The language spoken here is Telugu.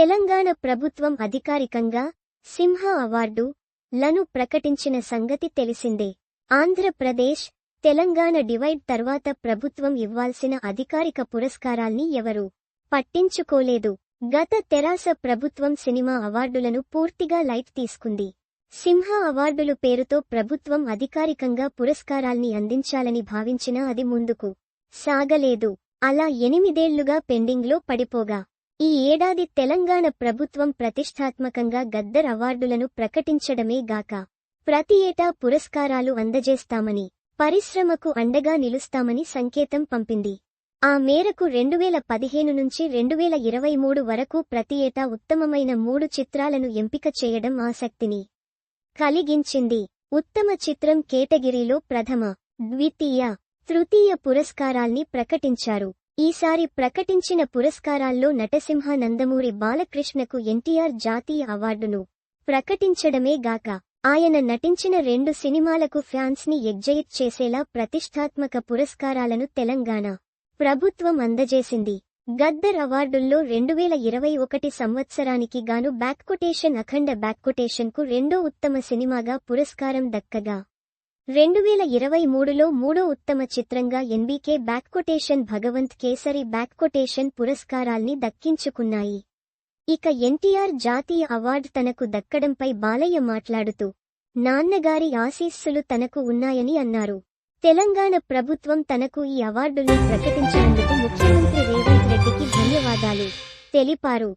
తెలంగాణ ప్రభుత్వం అధికారికంగా సింహ అవార్డు లను ప్రకటించిన సంగతి తెలిసిందే. ఆంధ్రప్రదేశ్, తెలంగాణ డివైడ్ తర్వాత ప్రభుత్వం ఇవ్వాల్సిన అధికారిక పురస్కారాల్ని ఎవరూ పట్టించుకోలేదు. గత తెరాస ప్రభుత్వం సినిమా అవార్డులను పూర్తిగా లైట్ తీసుకుంది. సింహ అవార్డులు పేరుతో ప్రభుత్వం అధికారికంగా పురస్కారాల్ని అందించాలని భావించినా అది ముందుకు సాగలేదు. అలా 8 ఏళ్లుగా పెండింగ్లో పడిపోగా ఈ ఏడాది తెలంగాణ ప్రభుత్వం ప్రతిష్ఠాత్మకంగా గద్దర్ అవార్డులను ప్రకటించడమే గాక ప్రతి ఏటా పురస్కారాలు అందజేస్తామని, పరిశ్రమకు అండగా నిలుస్తామని సంకేతం పంపింది. ఆ మేరకు 2015 నుంచి 2023 వరకు ప్రతి ఏటా ఉత్తమమైన 3 చిత్రాలను ఎంపిక చేయడం ఆసక్తిని కలిగించింది. ఉత్తమ చిత్రం కేటగిరీలో ప్రథమ, ద్వితీయ, తృతీయ పురస్కారాల్ని ప్రకటించారు. ఈసారి ప్రకటించిన పురస్కారాల్లో నటసింహ నందమూరి బాలకృష్ణకు ఎన్టీఆర్ జాతీయ అవార్డును ప్రకటించడమే గాక ఆయన నటించిన 2 సినిమాలకు ఫ్యాన్స్ ని ఎగ్జైట్ చేసేలా ప్రతిష్ఠాత్మక పురస్కారాలను తెలంగాణ ప్రభుత్వం అందజేసింది. గద్దర్ అవార్డుల్లో 2021 సంవత్సరానికి గాను బ్యాక్కొటేషన్ అఖండ బ్యాక్కొటేషన్కు రెండో ఉత్తమ సినిమాగా పురస్కారం దక్కగా, 2023లో మూడో ఉత్తమ చిత్రంగా ఎన్బీకే బ్యాక్కొటేషన్ భగవంత్ కేసరి బ్యాక్కొటేషన్ పురస్కారాల్ని దక్కించుకున్నాయి. ఇక ఎన్టీఆర్ జాతీయ అవార్డు తనకు దక్కడంపై బాలయ్య మాట్లాడుతూ, నాన్నగారి ఆశీస్సులు తనకు ఉన్నాయని అన్నారు. తెలంగాణ ప్రభుత్వం తనకు ఈ అవార్డుల్ని ప్రకటించినందుకు ముఖ్యమంత్రి రేవంత్ రెడ్డికి ధన్యవాదాలు తెలిపారు.